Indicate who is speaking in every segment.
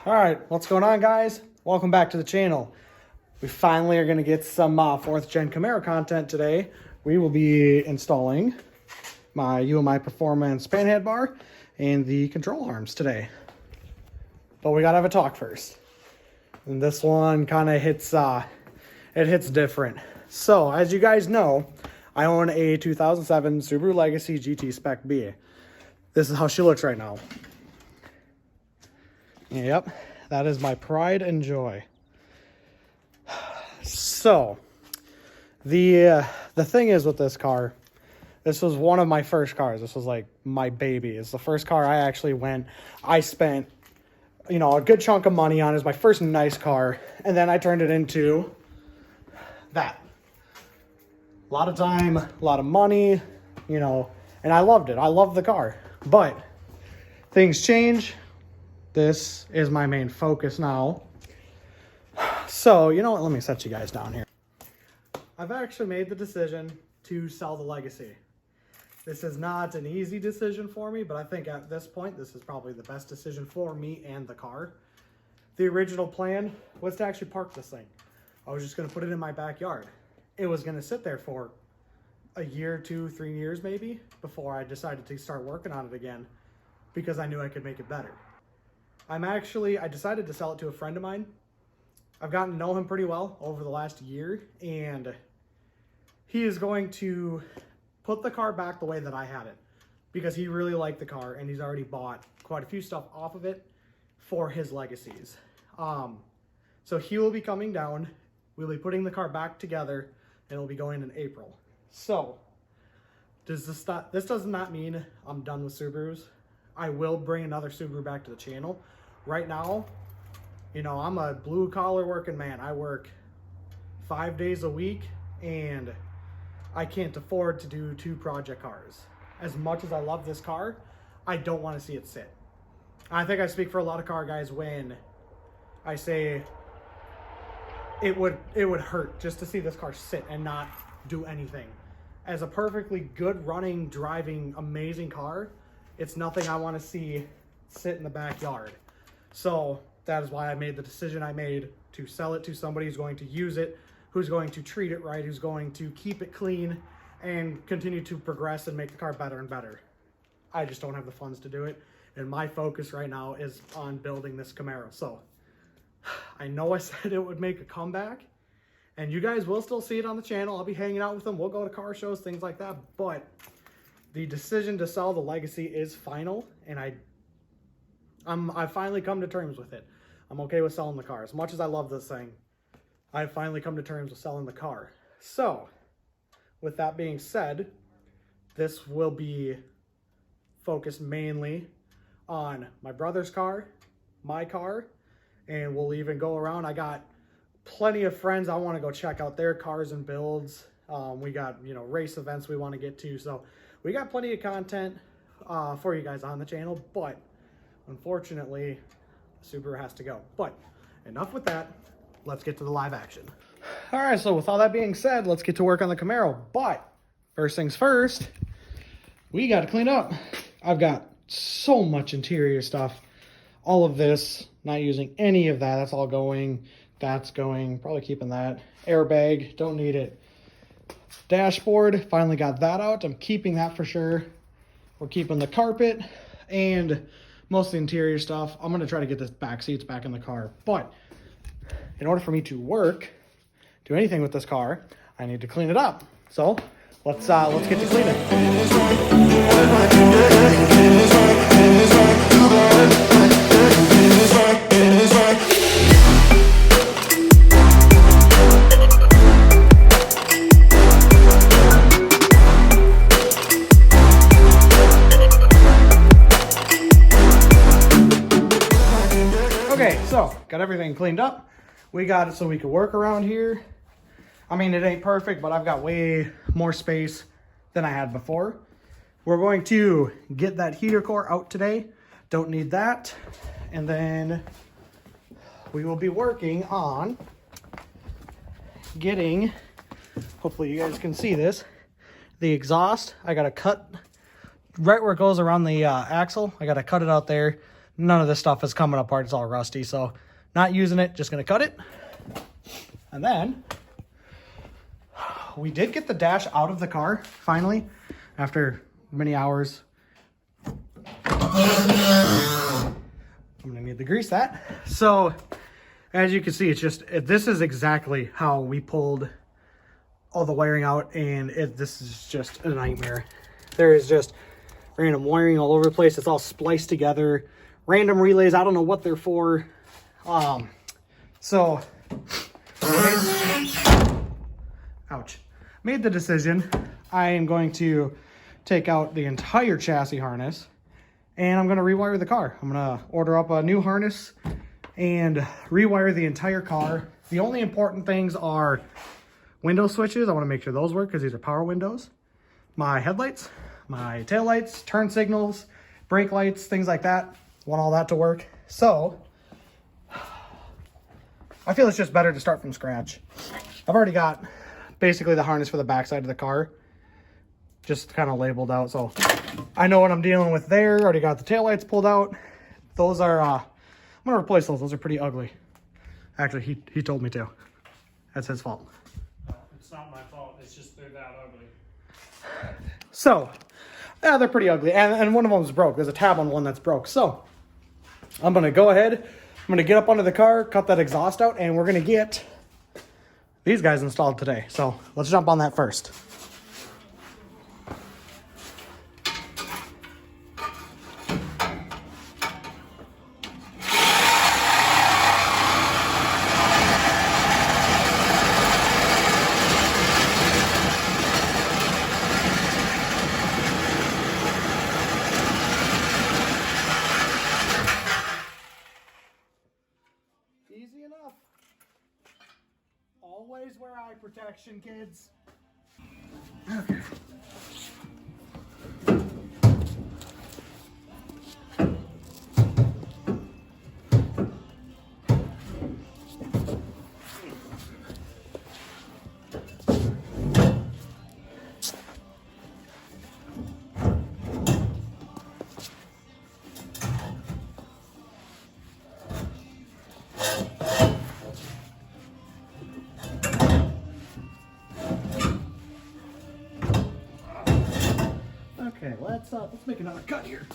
Speaker 1: All right, what's going on, guys? Welcome back to the channel. We finally are going to get some 4th gen Camaro content today. We will be installing my UMI Performance panhead bar and the control arms today. But we got to have a talk first. And this one kind of hits, it hits different. So, as you guys know, I own a 2007 Subaru Legacy GT Spec B. This is how she looks right now. Yep, that is my pride and joy. So, the thing is with this car, this was one of my first cars. This was like my baby. It's the first car I spent, you know, a good chunk of money on. It was my first nice car, and then I turned it into that. A lot of time, a lot of money, you know, and I loved it. I loved the car, but things change. This is my main focus now. So, you know what? Let me set you guys down here. I've actually made the decision to sell the Legacy. This is not an easy decision for me, but I think at this point, this is probably the best decision for me and the car. The original plan was to actually park this thing. I was just going to put it in my backyard. It was going to sit there for a year, 2, 3 years maybe, before I decided to start working on it again, because I knew I could make it better. I decided to sell it to a friend of mine. I've gotten to know him pretty well over the last year, and he is going to put the car back the way that I had it, because he really liked the car, and he's already bought quite a few stuff off of it for his Legacies. So he will be coming down. We'll be putting the car back together, and it'll be going in April. So, this does not mean I'm done with Subarus. I will bring another Subaru back to the channel. Right now, you know, I'm a blue-collar working man. I work 5 days a week, and I can't afford to do 2 project cars. As much as I love this car, I don't want to see it sit. I think I speak for a lot of car guys when I say it would hurt just to see this car sit and not do anything. As a perfectly good running, driving, amazing car, it's nothing I want to see sit in the backyard. So that is why I made the decision I made to sell it to somebody who's going to use it, who's going to treat it right, who's going to keep it clean and continue to progress and make the car better and better. I just don't have the funds to do it. And my focus right now is on building this Camaro. So I know I said it would make a comeback, and you guys will still see it on the channel. I'll be hanging out with them. We'll go to car shows, things like that. But the decision to sell the Legacy is final, and I've finally come to terms with it. I'm okay with selling the car. As much as I love this thing, I've finally come to terms with selling the car. So, with that being said, this will be focused mainly on my brother's car, my car, and we'll even go around. I got plenty of friends I want to go check out their cars and builds. We got, you know, race events we want to get to. So we got plenty of content for you guys on the channel, but unfortunately, Subaru has to go. But enough with that. Let's get to the live action. All right, so with all that being said, let's get to work on the Camaro. But first things first, we got to clean up. I've got so much interior stuff. All of this, not using any of that. That's all going. That's going. Probably keeping that. Airbag, don't need it. Dashboard, finally got that out. I'm keeping that for sure. We're keeping the carpet and most of the interior stuff. I'm going to try to get the back seats back in the car. But in order for me to do anything with this car, I need to clean it up. So let's get to cleaning. Okay, so got everything cleaned up. We got it so we could work around here. I mean, it ain't perfect, but I've got way more space than I had before. We're going to get that heater core out today. Don't need that. And then we will be working on getting, hopefully you guys can see this, the exhaust. I got to cut right where it goes around the axle. I got to cut it out there, none of this stuff is coming apart. It's all rusty, so not using it, just gonna cut it. And then we did get the dash out of the car finally after many hours. I'm gonna need to grease that. So as you can see, it's just, this is exactly how we pulled all the wiring out, and this is just a nightmare. There is just random wiring all over the place. It's all spliced together. Random relays, I don't know what they're for. So, ouch. Made the decision. I am going to take out the entire chassis harness, and I'm going to rewire the car. I'm going to order up a new harness and rewire the entire car. The only important things are window switches. I want to make sure those work because these are power windows. My headlights, my tail lights, turn signals, brake lights, things like that. Want all that to work. So I feel it's just better to start from scratch. I've already got basically the harness for the backside of the car just kind of labeled out, so I know what I'm dealing with there. Already got the taillights pulled out. Those are I'm gonna replace those. Those are pretty ugly. Actually, he told me to. That's his fault.
Speaker 2: It's not my fault. It's just they're that ugly.
Speaker 1: So yeah, they're pretty ugly, and one of them's broke. There's a tab on one that's broke. So I'm gonna go ahead, I'm gonna get up under the car, cut that exhaust out, and we're gonna get these guys installed today. So let's jump on that first. Easy enough. Always wear eye protection, kids. Okay. Okay, let's make another cut here.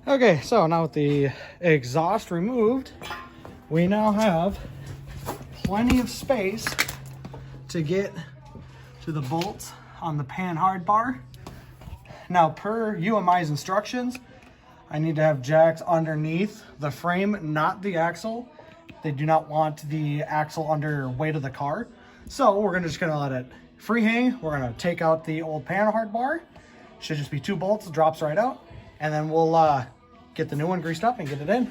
Speaker 1: Okay, so now with the exhaust removed, we now have plenty of space to get to the bolts on the pan hard bar. Now, per UMI's instructions, I need to have jacks underneath the frame, not the axle. They do not want the axle under weight of the car. So we're just gonna let it free hang. We're gonna take out the old pan hard bar. Should just be 2 bolts, drops right out. And then we'll get the new one greased up and get it in.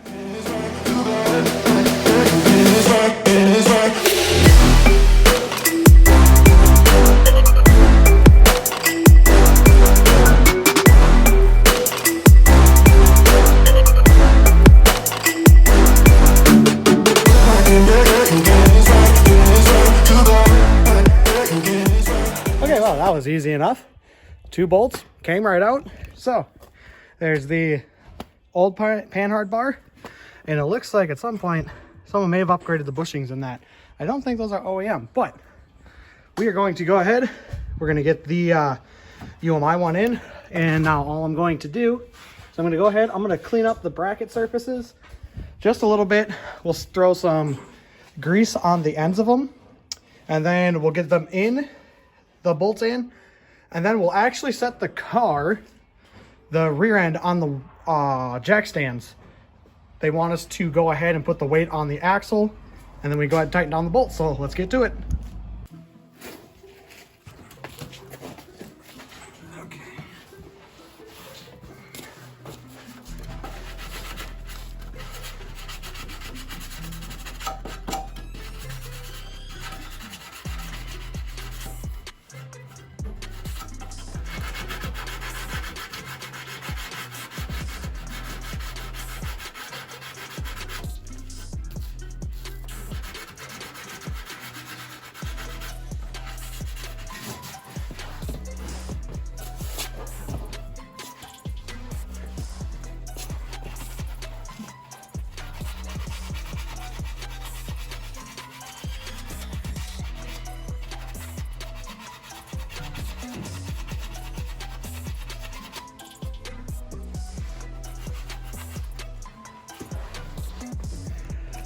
Speaker 1: Okay, well, that was easy enough. 2 bolts came right out. So there's the old pan hard bar, and it looks like at some point someone may have upgraded the bushings in that. I don't think those are OEM, but we are going to go ahead. We're going to get the UMI one in, and now all I'm going to do is I'm going to go ahead, I'm going to clean up the bracket surfaces just a little bit. We'll throw some grease on the ends of them, and then we'll get them in, the bolts in, and then we'll actually set the car, the rear end, on the jack stands. They want us to go ahead and put the weight on the axle, and then we go ahead and tighten down the bolts. So let's get to it. Okay.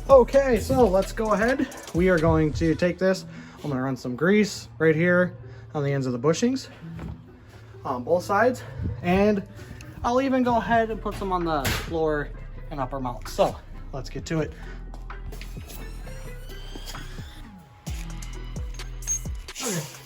Speaker 1: Okay, so let's go ahead. We are going to take this. I'm gonna run some grease right here on the ends of the bushings on both sides. And I'll even go ahead and put some on the lower and upper mounts. So let's get to it. Okay.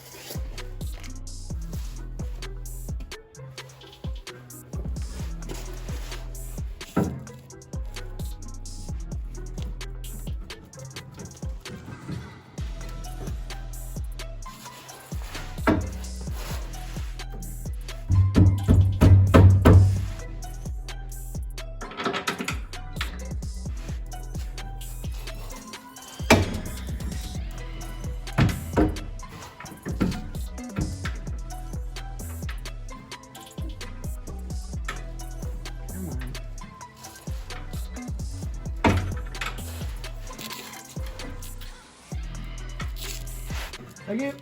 Speaker 1: Thank you.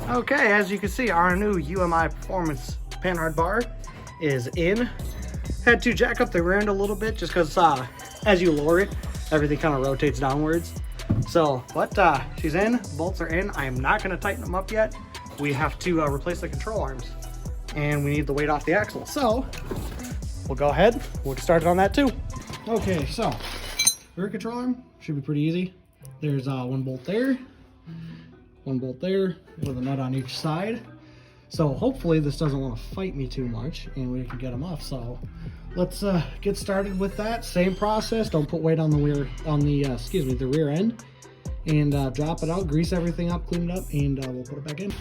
Speaker 1: Okay, as you can see, our new UMI Performance Panhard bar is in. Had to jack up the rear end a little bit just because as you lower it, everything kind of rotates downwards. So, but she's in, bolts are in. I am not going to tighten them up yet. We have to replace the control arms and we need the weight off the axle. So, we'll go ahead, we'll get started on that too. Okay, so rear control arm should be pretty easy. There's one bolt there, one bolt there with a nut on each side. So hopefully this doesn't want to fight me too much and we can get them off. So let's get started with that. Same process. Don't put weight on the rear, the rear end, and drop it out, grease everything up, clean it up, and we'll put it back in.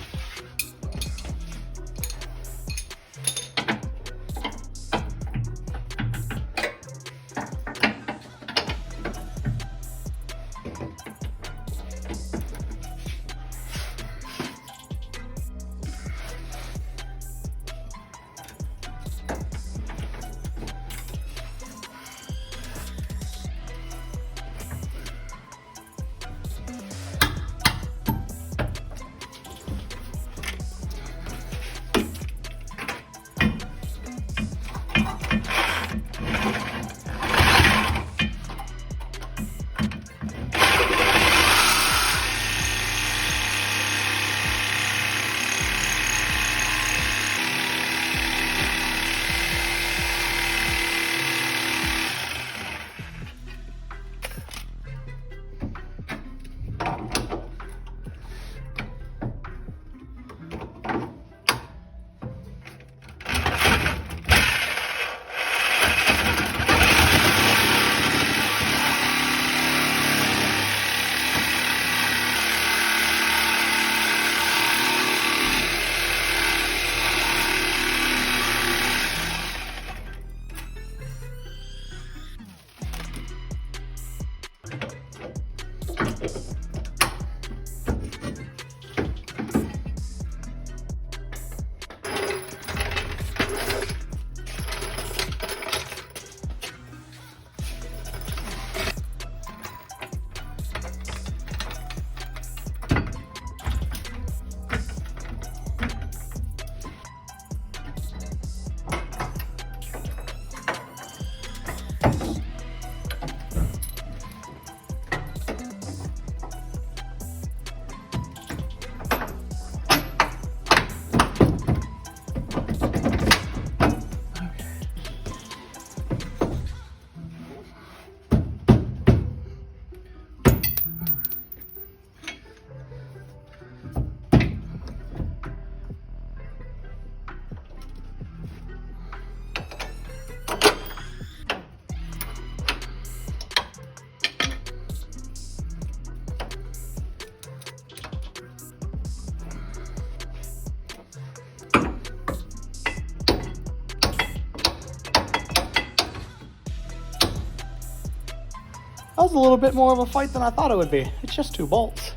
Speaker 1: was a little bit more of a fight than I thought it would be. It's just 2 bolts.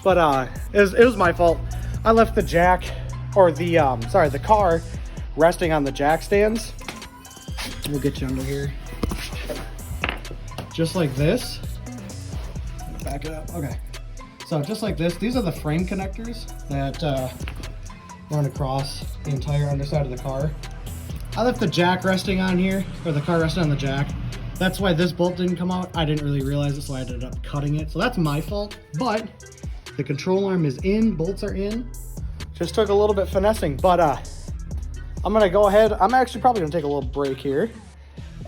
Speaker 1: But it was my fault. I left the jack, or the the car resting on the jack stands. We'll get you under here. Just like this. Back it up. Okay. So just like this, these are the frame connectors that run across the entire underside of the car. I left the jack resting on here, or the car resting on the jack. That's why this bolt didn't come out. I didn't really realize it, so I ended up cutting it. So that's my fault, but the control arm is in, bolts are in. Just took a little bit finessing, but I'm gonna go ahead. I'm actually probably gonna take a little break here,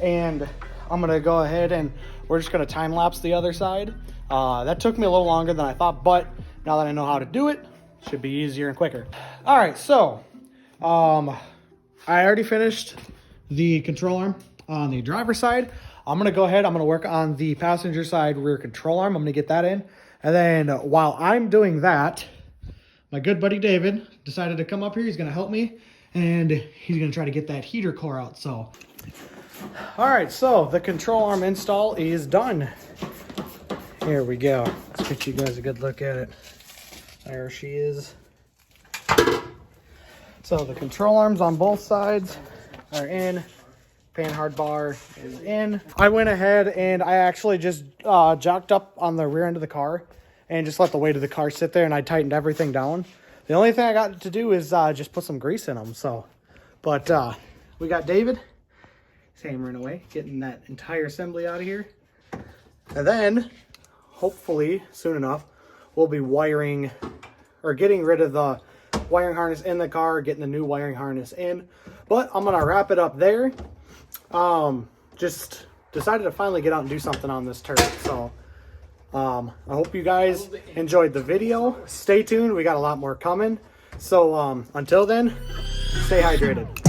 Speaker 1: and I'm gonna go ahead and we're just gonna time lapse the other side. That took me a little longer than I thought, but now that I know how to do it, should be easier and quicker. All right, so I already finished the control arm on the driver's side. I'm gonna go ahead, I'm gonna work on the passenger side rear control arm. I'm gonna get that in. And then while I'm doing that, my good buddy David decided to come up here. He's gonna help me, and he's gonna try to get that heater core out. So, all right, so the control arm install is done. Here we go. Let's get you guys a good look at it. There she is. So the control arms on both sides are in. Panhard bar is in. I went ahead and I actually just jacked up on the rear end of the car and just let the weight of the car sit there, and I tightened everything down. The only thing I got to do is just put some grease in them. So, but we got David. He's hammering away, getting that entire assembly out of here. And then, hopefully, soon enough, we'll be wiring or getting rid of the wiring harness in the car, getting the new wiring harness in. But I'm going to wrap it up there. Just decided to finally get out and do something on this turret. So I hope you guys enjoyed the video. Stay tuned, we got a lot more coming. So until then, stay hydrated.